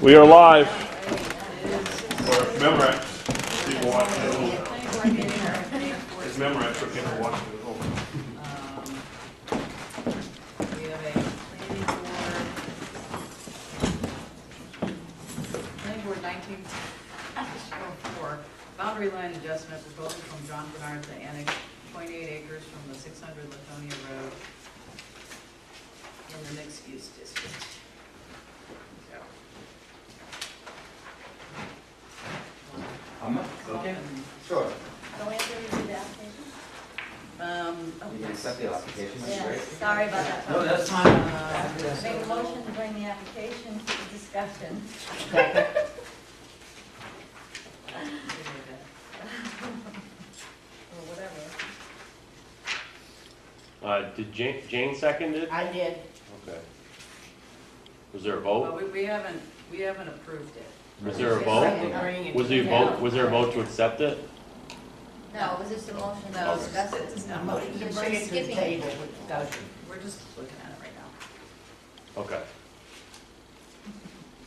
We are live. Or Memorex, people watching at home. It's Memorex for people watching at home. We have a planning board 19-04 boundary line adjustment proposal from John Bernard to annex 0.8 acres from the 600 Laconia Road in the mixed use district. Okay, sure. Don't we have to review the application? Oh, You can accept the application, that's Yeah, great. sorry about that. No, that's fine. Make a motion to bring the application to discussion. Or whatever. Did Jane second it? I did. Okay. Was there a Well, vote? we haven't approved it. Was there a vote? Was there a vote? Was there a vote to accept it? No, it was just a motion No, to discuss it. it's A not motion to bring it to the table. We're just looking at it right now. Okay.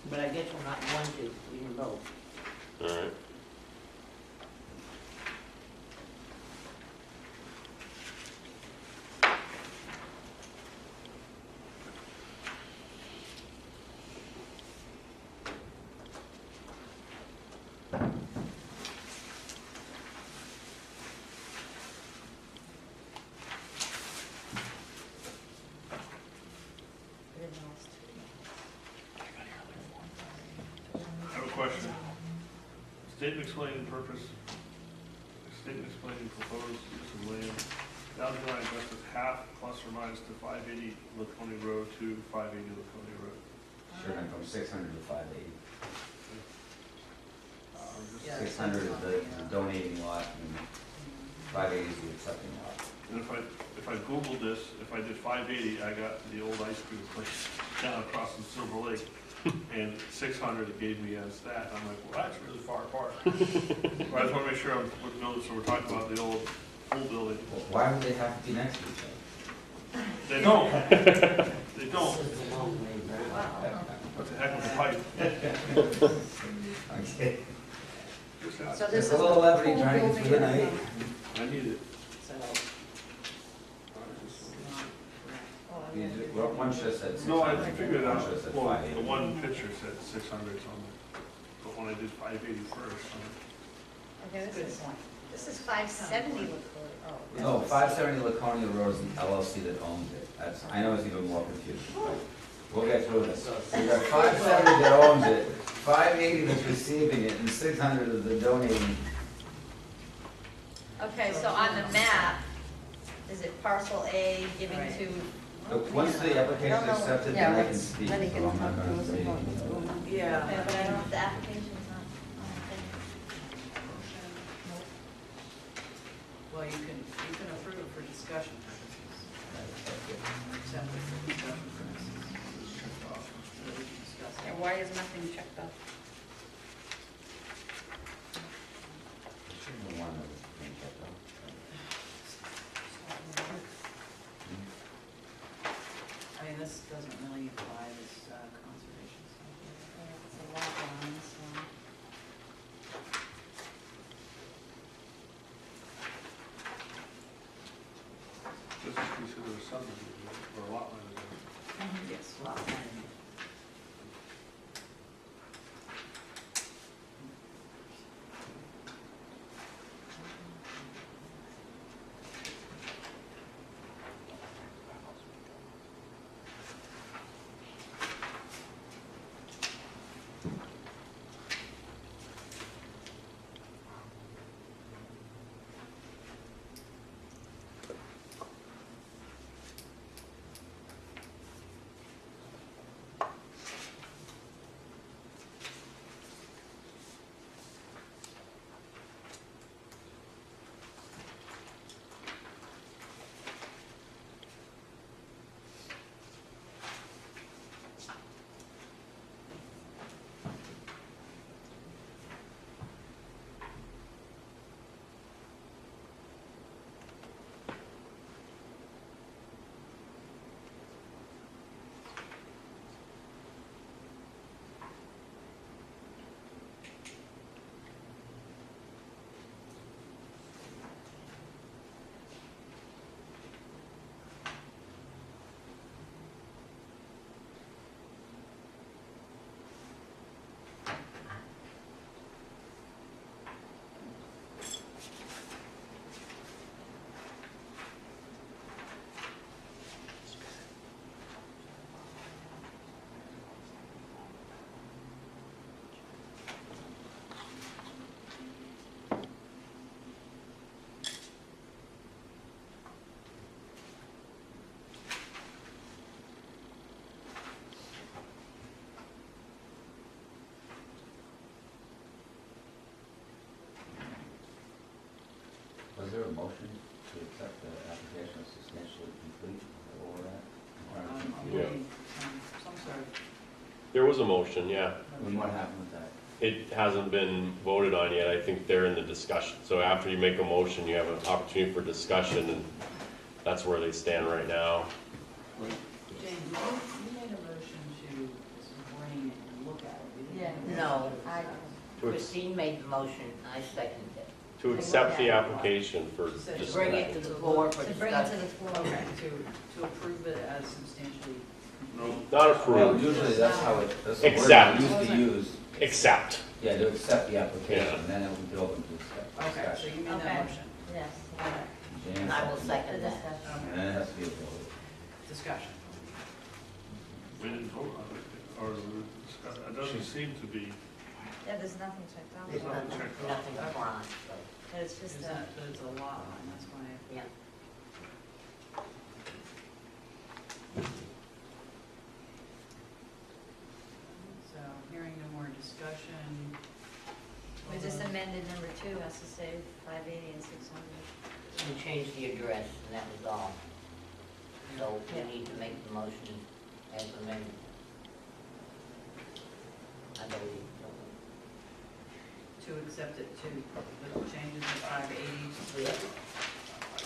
But I guess we're not going to, we can vote. All right. I have a question. Statement explaining purpose, statement explaining proposed use of land. Boundary line adjustment half plus or minus to 580 Laconia Road to 580 Laconia Road. Sure, and from 600 to 580. Yeah, 600 is the donating lot, and 580 is the accepting lot. And if I Googled this, if I did 580, I got the old ice cream place down across from Silver Lake. And 600 it gave me as that. I'm like, well, that's really far apart. But I just want to make sure I'm with notice, so we're talking about the old pool building. Well, why would they have to be next to each other? They don't. They don't. This is a long way back. That's a heck of a pipe. Okay. So this Just is a little the levity pool trying to get through the building. night. I need it. So, You ju- well, one should have said 600. No, I figured it One out. should have said Well, 580. the one picture said 600 something. But when I did 580 first, Okay, good this point. is 570 Laconia. No, 570 Laconia Road is an LLC that owns it. That's, I know it's even more confusing, but we'll get through this. So you got 570 that owns it, 580 that's receiving it, and 600 is the donating. Okay, so on the map, is it parcel A giving Right. to? Once the application is accepted, then I can speak. Then he so can I'm not talk gonna to us say about anything. what's going on. Yeah. Okay, but I don't know if the application's on the Well, you can approve it for discussion purposes. Accept it for discussion purposes. So that we can discuss it. And why is nothing checked off? The one that was being kept up. I mean, this doesn't really apply this conservation stuff. It's a lot line, so. this is considered a subdivision or a lot line. Yes, lot line. There was a motion, yeah. And what happened with that? It hasn't been voted on yet. I think they're in the discussion. So after you make a motion, you have an opportunity for discussion, and that's where they stand right now. Jane, you made a motion to bring it and look at it. We didn't have a No, motion. I, To ex- Christine made the motion, I seconded it. To accept the application for She said To bring it to the floor for To bring it to discussion. the floor. Okay, to approve it as substantially. No, Not Well, approved, usually that's how it, that's the word Accept. we used to use. accept. Yeah, to accept the application, Yeah. then it would be open to discussion. Okay, so you made Okay. that motion. Yes. Jan And I will The second that. discussion. And then it has to be a vote. Discussion. we didn't vote on it, or it doesn't seem to be, Yeah, there's nothing checked out. There's nothing checked out. Nothing wrong, so, But it's just But it's a lot line, that's why. yeah. So hearing no more discussion. we just amended number 2, has to say 580 and 600. We changed the address, and that was all. So we need to make the motion as amended. I believe, To accept it to, with changes of 580. so. Yeah. I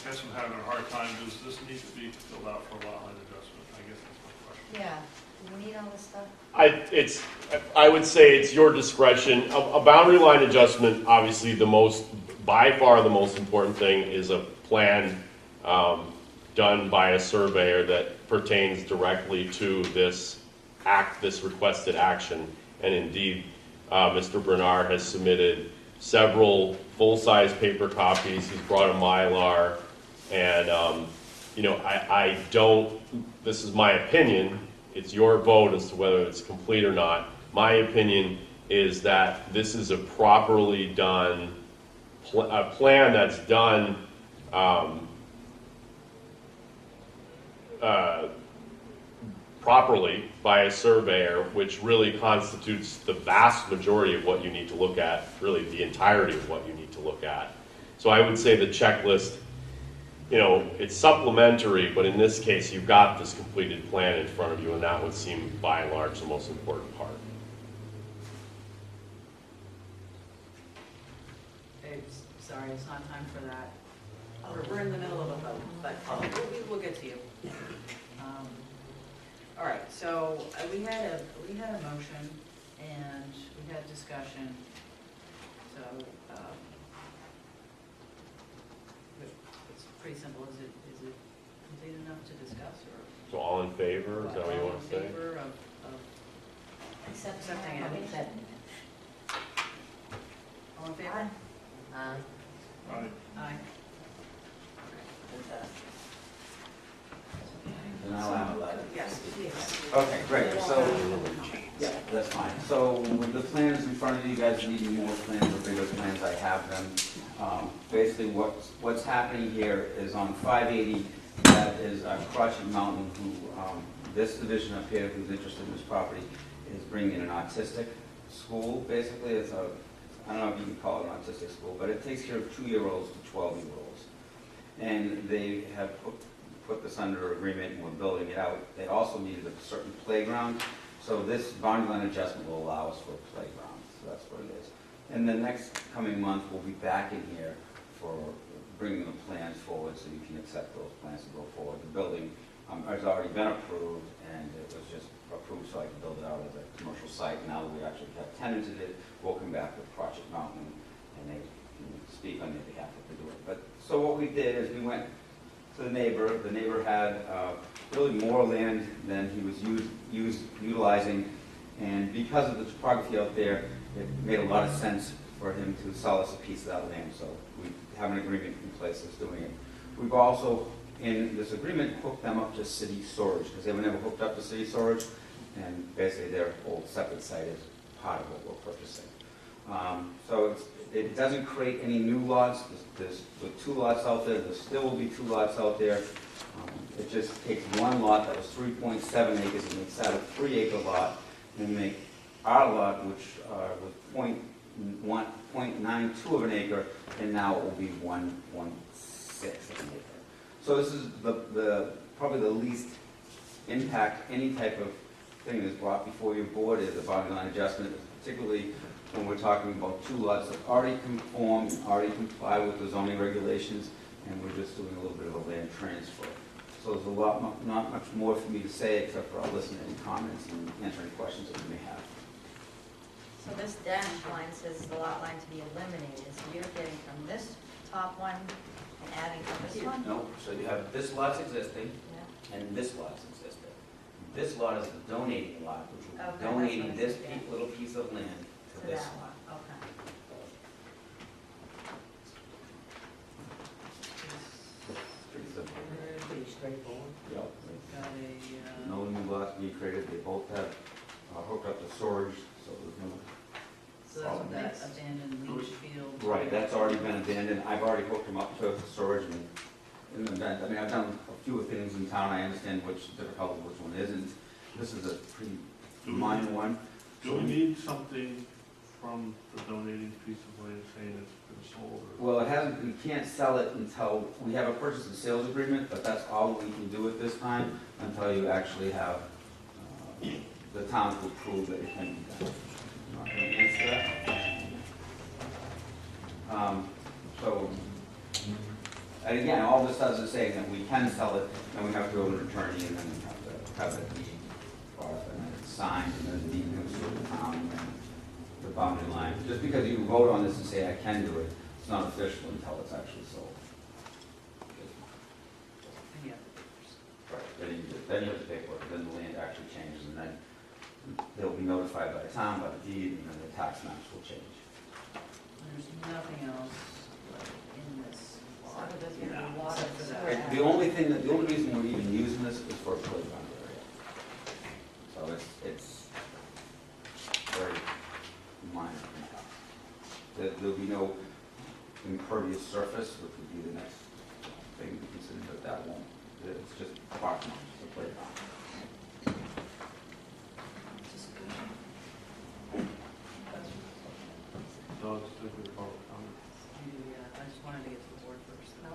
guess I'm having a hard time, does this need to be filled out for lot line adjustment? I guess that's my question. Yeah, do we need all this stuff? I would say it's your discretion. A boundary line adjustment, obviously by far the most important thing is a plan done by a surveyor that pertains directly to this requested action. And indeed, Mr. Bernard has submitted several full-size paper copies. He's brought a Mylar. And, I don't, this is my opinion, it's your vote as to whether it's complete or not. My opinion is that this is a properly done, a plan that's done properly by a surveyor, which really constitutes the vast majority of what you need to look at, really the entirety of what you need to look at. So I would say the checklist, it's supplementary, but in this case, you've got this completed plan in front of you, and that would seem by and large the most important part. Okay, sorry, it's not time for that. We're in the middle of a vote, but we'll get to you. All right, so we had a motion and we had discussion. So it's pretty simple. Is it complete enough to discuss, or? So all in favor, is that what you want to say? All in favor of accepting I'm it? accepting it. All in favor? Aye. Right. Aye. So now I'm allowed. Yes. Okay, great, so, yeah, that's fine. So with the plans in front of you, guys need more plans or bigger plans, I have them. Basically, what's happening here is on 580, that is Crotchet Mountain, who, this division up here, who's interested in this property, is bringing in an autistic school, basically. It's I don't know if you can call it an autistic school, but it takes care of 2-year-olds to 12-year-olds. And they have put this under agreement, and we're building it out. They also needed a certain playground, so this boundary line adjustment will allow us for a playground, so that's what it is. And the next coming month, we'll be back in here for bringing the plans forward, so you can accept those plans and go forward. The building has already been approved, and it was just approved so I can build it out as a commercial site. Now that we actually have tenanted it, we'll come back with Project Mountain, and they can speak on their behalf if they do it. But, so what we did is we went to the neighbor. The neighbor had really more land than he was utilizing, and because of the topography out there, it made a lot of sense for him to sell us a piece of that land, so we have an agreement in place that's doing it. We've also, in this agreement, hooked them up to city storage, because they were never hooked up to city storage, and basically their old septic site is part of what we're purchasing. So it doesn't create any new lots. There's 2 lots out there. There still will be 2 lots out there. It just takes one lot that was 3.7 acres and makes that a 3-acre lot, and make our lot, which was 0.92 of an acre, and now it will be 1.6 of an acre. So this is probably the least impact any type of thing that's brought before your board is a boundary line adjustment, particularly when we're talking about two lots that already conform, already comply with the zoning regulations, and we're just doing a little bit of a land transfer. So there's a lot, not much more for me to say, except for I'll listen to any comments and answer any questions that you may have. So this dashed line says the lot line to be eliminated, so you're getting from this top one and adding to this one? No, so you have this lot's existing, Yeah. and this lot's existing. This lot is the donating lot, which will Okay, be that's donating what I this see, yeah. little piece of land To to this that lot. one, okay. Pretty simple. Pretty straightforward. Yep. Got a, No new lots being created, they both have hooked up to storage, so there's no. so that's what that abandoned leach field. Right, that's already been abandoned, I've already hooked them up to storage and, in the event, I mean, I've done a few things in town, I understand which difficult, which one isn't. This is a pretty minor one. Do we need something from the donating piece of land saying it's been sold or? Well, it hasn't, we can't sell it until, we have a purchase and sales agreement, but that's all we can do at this time, until you actually have, the town to prove that it can be done. I'm not gonna answer that. So, and again, all this does is say that we can sell it, and we have to go to an attorney, and then we have to have it deed, and then it's signed, and then the deed goes to the town, and then the boundary line. Just because you vote on this and say I can do it, it's not official until it's actually sold. Yeah. Right, then you have to pay for it, then the land actually changes, and then they'll be notified by the town, by the deed, and then the tax maps will change. There's nothing else in this So lot. it doesn't Yeah, have water. except for that. sewer. The only thing, the only reason we're even using this is for a playground area. So it's very minor. There'll be no impervious surface, which would be the next thing to consider, but that won't. It's just parking, it's a playground. Discussion. No, it's strictly public comment. I just wanted to get to the board first. No,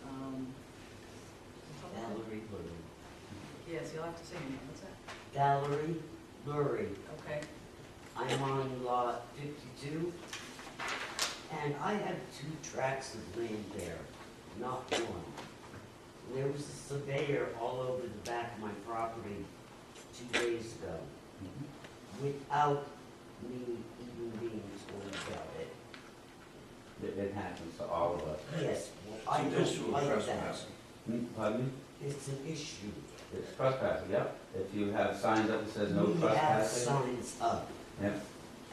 Um, Valerie Lurie. Yes, you'll have to say your name, what's that? Valerie Lurie. Okay. I'm on lot 52, and I have 2 tracts of land there, not one. There was a surveyor all over the back of my property 2 days ago, without me even being told about it. It happens to all of us. Yes, well, I don't like that. Pardon me? It's an issue. It's trespassing, yep. If you have signs up that says no We have trespassing. signs up, Yep.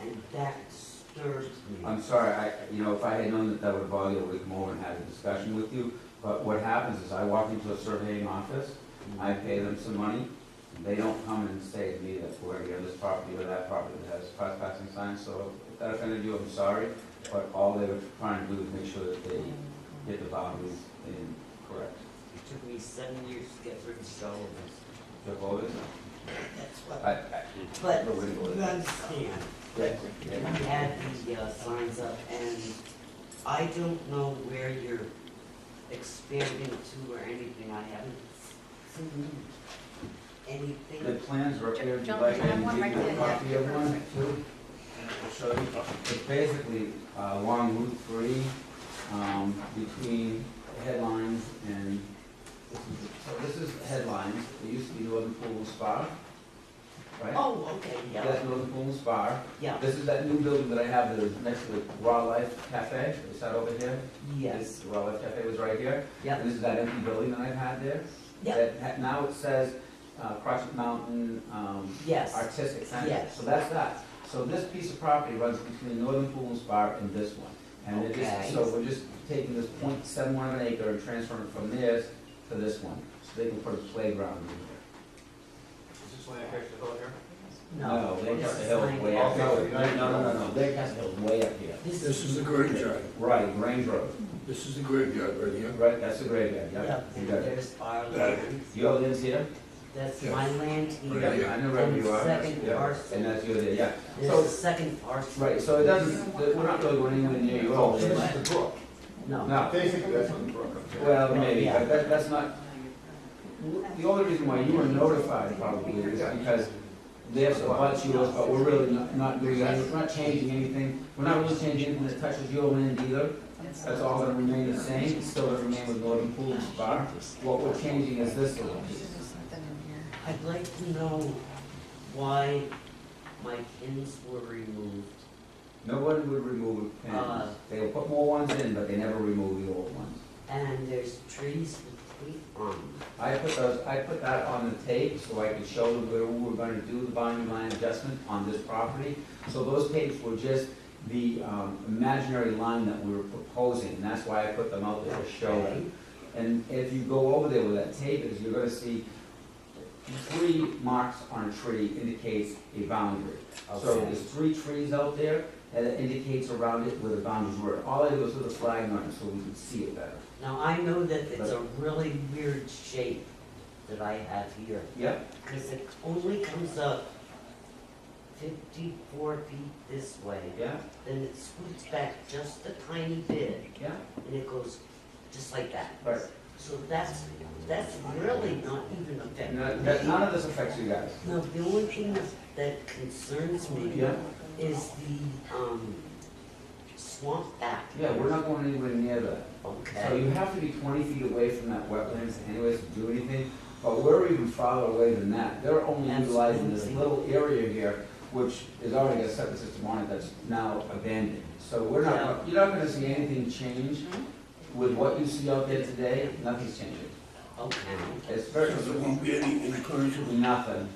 and that disturbs me. I'm sorry, if I had known that would bother you, I would have come over and had a discussion with you. But what happens is I walk into a surveying office, I pay them some money, they don't come and say to me that we're here, this property or that property that has trespassing signs. So if that offended you, I'm sorry, but all they were trying to do is make sure that they get the boundaries in correct. It took me 7 years to get rid of all of this. The voters, That's what. I, But the way to you go is- understand, that we had the signs up, and I don't know where you're expanding to or anything. I haven't seen the anything. plans are up here, if you'd John, like, you I have can one give right you a there, copy yeah. of one too. And I'll show you. It's basically along Route 3, between headlines and, this is headlines, it used to be Northern Pool and Spa, right? Oh, okay, That's yeah, Northern Pool and Spa. yeah, This is that new building that I have that is next to the Raw Life Cafe, is that over here? yes, The Raw Life Cafe was right here. yeah, And this is that empty building that I've had there. yeah, Now it says Crockett Mountain yes, Artistic Center. Yes. So that's that. So this piece of property runs between Northern Pool and Spa and this one. And it Okay. just, so we're just taking this .71 of an acre and transferring it from theirs to this one. So they can put a playground in there. Is this land next to the hill here? no. Lake this Castle is Hill my- is way up Oh, here. No. Lake Castle Hill is way up here. This This is the graveyard. Right, Grange Road. This is the graveyard right here. Right, that's the graveyard, Yeah, yeah. You and got it. there's our That- land, Your land's here? that's Yes. my land Right. here, I know where you are. Second Yeah. parcel. And that's your, yeah. there's So, the second parcel. right, so it doesn't, we're not really going anywhere near your Oh, old this land. is the brook. No, No, Basically, that's what the brook is. well, maybe, Yeah. but that's not, The only reason why you were notified probably is because this abuts yours, but we're really not doing anything, we're not changing anything. We're not really changing anything that touches your land either. That's all gonna remain the same, it's still gonna remain with Northern Pool and Spa. What we're changing is this little piece. I'd like to know why my pins were removed. Nobody would remove pins. They will put more ones in, but they never remove the old ones. And there's trees with tape on them. I put that on the tape so I could show them where we were gonna do the boundary line adjustment on this property. So those tapes were just the imaginary line that we were proposing, and that's why I put them out there to show them. And if you go over there with that tape, is you're gonna see 3 marks on a tree indicates a boundary. So Okay. there's 3 trees out there, and it indicates around it where the boundaries were. All I did was put a flag on it so we could see it better. Now, I know that it's a really weird shape that I have here, Yep, because it only comes up 54 feet this way, yeah, then it scoots back just a tiny bit, yeah, and it goes just like that. right. So that's really not even affecting me. None of this affects you guys. Now, the only thing that concerns me Yeah. is the swamp back. Yeah, we're not going anywhere near that. So Okay. you have to be 20 feet away from that wetlands anyways to do anything, but we're even farther away than that. They're only utilizing this little area here, which is already a septic system on it that's now abandoned. So we're not, you're not gonna see anything change with what you see out there today, nothing's changing. Okay. It's very, So there won't be any incursion. nothing,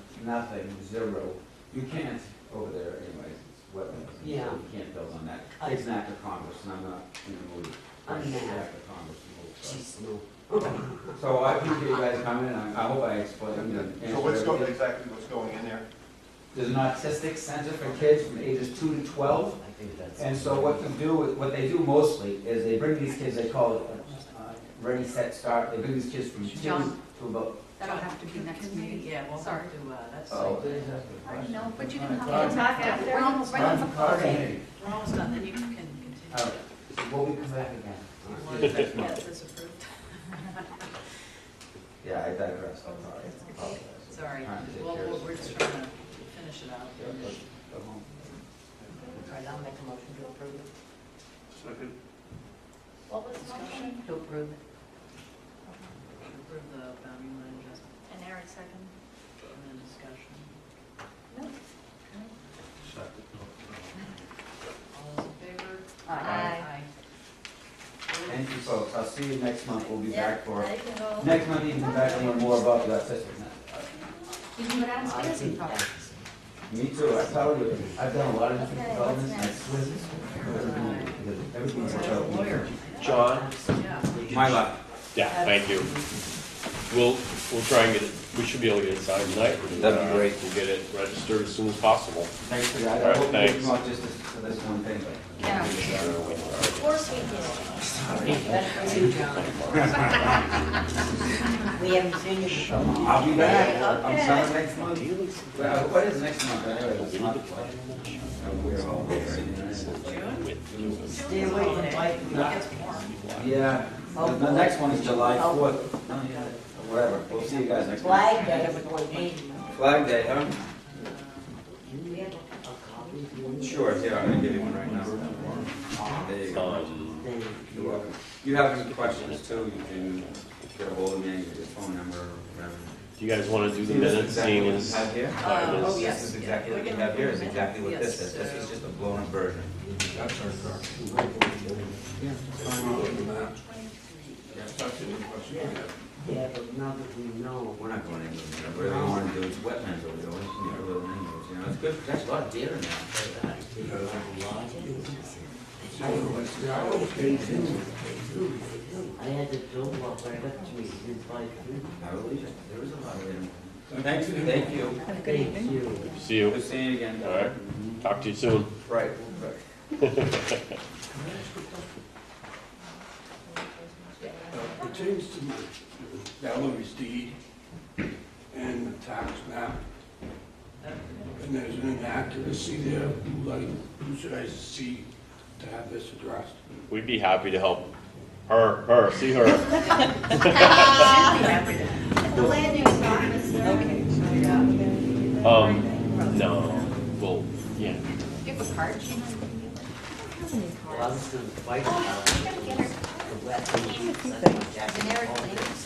0. You can't over there anyways, it's wetlands. so Yeah. You can't build on that. It's an act of Congress, and I'm not in the mood. I'm It's an mad. act of Congress to move, so. Jeez, no. So I appreciate you guys coming, and I hope I explained, So what's going, exactly what's going in there? There's an autistic center for kids from ages 2 to 12. I think that's. And so what they do mostly is they bring these kids, they call it ready, set, start. They bring these kids from 2 John? to about. That'll have to be next meeting, yeah, we'll Sorry. have to, that's, Oh. No, but you can Fine. come talk after. We're almost Bring done. them a coffee. we're almost done, then you can continue. All right, so we'll be coming back again. Want to get this approved? Yeah, I digress, I'm sorry. Apologize. Sorry, Trying to take well, care of we're just trying to finish it out. Yeah, go home. All right, I'll make a motion to approve it. Second, What was the motion? To approve it. Approve the boundary line adjustment, And Eric second? and then discussion. No. second. All those in favor? Aye. Thank you, folks. I'll see you next month. We'll be Yeah, back for, I can go. next month you can come back and learn more about the autistic. You can go downstairs and think talk. that's- Me too, I tell you, I've done a lot of different Okay, developments, what's and I swear this is, everything's You're a lawyer. John? Yeah. My luck. Yeah, thank you. We'll try and get it, we should be able to get it signed tonight. That'd be great. We'll get it registered as soon as possible. Thanks for that. All right, I hope thanks. it's not just for this one thing, but. Yeah. Of course we did. That's for you, John. We haven't seen you before. I'll be back. I'm Okay. coming next month. Well, what is next month? Anyway, it's not. We're all Stay away from It biking. gets warm. Yeah, the next one is July 4th. Whatever, we'll see you guys next month. Flag Day is what we need. Flag Day, huh? Can we have a copy? please? Sure, here, I'm gonna give you one right now. There you go. Thank You're you. welcome. You have any questions too, you can get a hold of me, get your phone number, whatever. Do you guys want to do the minutes, seeing as Have here? Oh, yes. This is exactly what you have here, is exactly what this is. This is just a blown up version. That's our car. That's any question you have. Yeah, but now that we know. We're not going anywhere. Whatever you wanna do, it's wetlands over there, we can get rid of anyways, you know, it's good, there's a lot of deer in there, I'll tell you that. I had to go walk right up to me, did 5 feet. I believe it, there is a lot of deer. Thank you. Thank you. See you. Good seeing you again. All right, talk to you soon. Right. Pertains to Valerie's deed and the tax map. And there's an inaccuracy there, who should I see to have this addressed? We'd be happy to help her, see her. Should be happy to. the land use office. Okay, so yeah. No, well, yeah. Do you have a card, Sheena? Well, I was gonna fight about the wetlands. Generic names.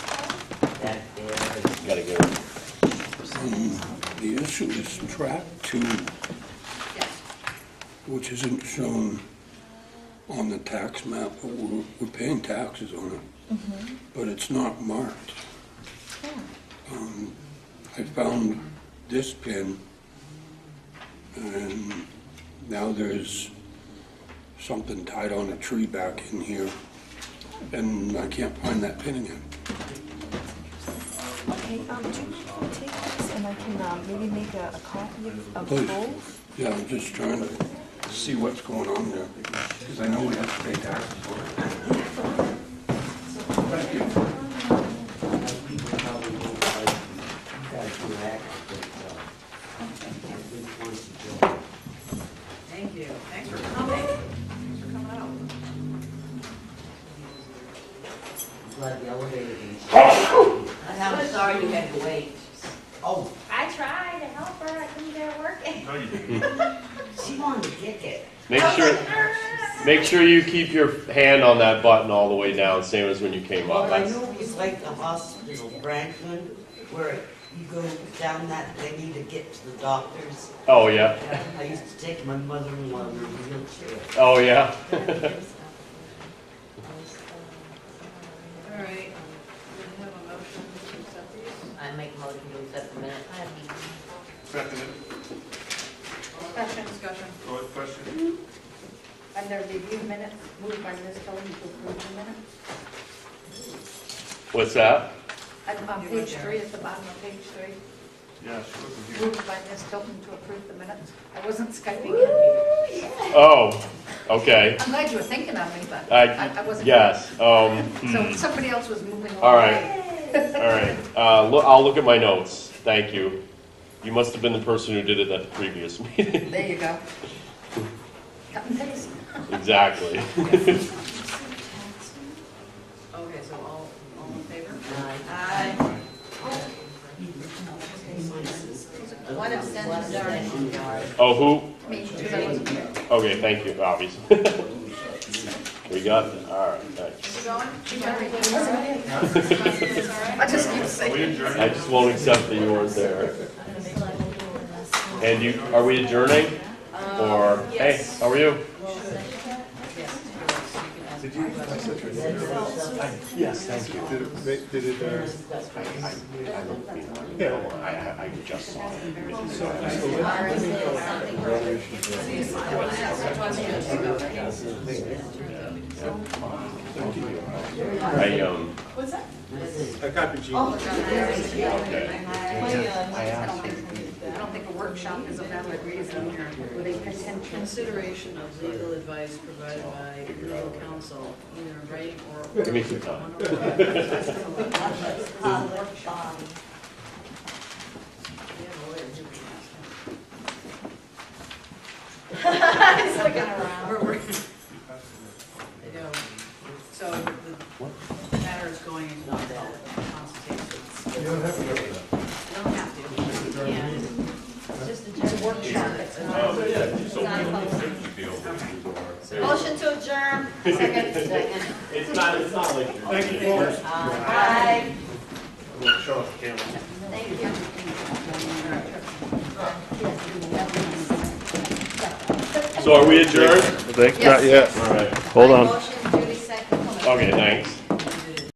That there is Gotta go. The issue is track 2, Yes. which isn't shown on the tax map, but we're paying taxes on it. But it's not marked. I found this pin, and now there's something tied on a tree back in here, and I can't find that pin again. Okay, do you mind if I take this and I can maybe make a copy of Please. both? Yeah, I'm just trying to see what's going on there, because I know we have to pay taxes on it. Thank you. we would probably look like you guys were active, and we want to go. Thank you. Thanks for coming. Thanks for coming out. I'm glad the elevator didn't. I'm sorry you had to wait. Oh, I tried to help her, I couldn't get her working. No, you didn't. she wanted to kick it. Make sure you keep your hand on that button all the way down, same as when you came up. Well, I know it's like the hospital, Franklin, where you go down that thingy to get to the doctors. Oh, yeah. I used to take my mother-in-law in a wheelchair. Oh, yeah. All right. We have a motion to accept these. I make a motion to accept the minutes. Second it. Discussion. Go ahead, question? Under review minutes, moved by Ms. Tilton to approve the minutes. What's that? On You page were 3, at the bottom of page 3, Yeah, she wasn't here. moved by Ms. Tilton to approve the minutes. I wasn't Skyping you. Oh, okay. I'm glad you were thinking of me, but I wasn't. Yes, So somebody else was moving along. All right. All right. I'll look at my notes. Thank you. You must have been the person who did it at the previous meeting. There you go. Cut and paste. Exactly. Okay, so all in favor? Aye. One abstention. Oh, who? Me, because I wasn't here. Okay, thank you, obviously. We got it. All right, thanks. You going? You going? I just keep We saying. adjourned. I just won't accept that you weren't there. And are we adjourning? Or, hey, how are you? Did you, I sent you an email. Yes, thank you. Did it, I just saw it. so, I copied Gene. Okay. I don't think a workshop is a valid reason here. With a consideration of legal advice provided by legal counsel, either in writing or. Give me some time. It's looking around. We're working. I know. So the matter is going into consultation. You don't have to go to that. You don't have to. You can. It's a workshop. It's not a public. Motion to adjourn. Second. It's not like. Thank you, folks. Aye. Show off the camera. Thank you. So are we adjourned? Thanks, not yet. All right. Hold on. Motion, Judy second. Okay, thanks.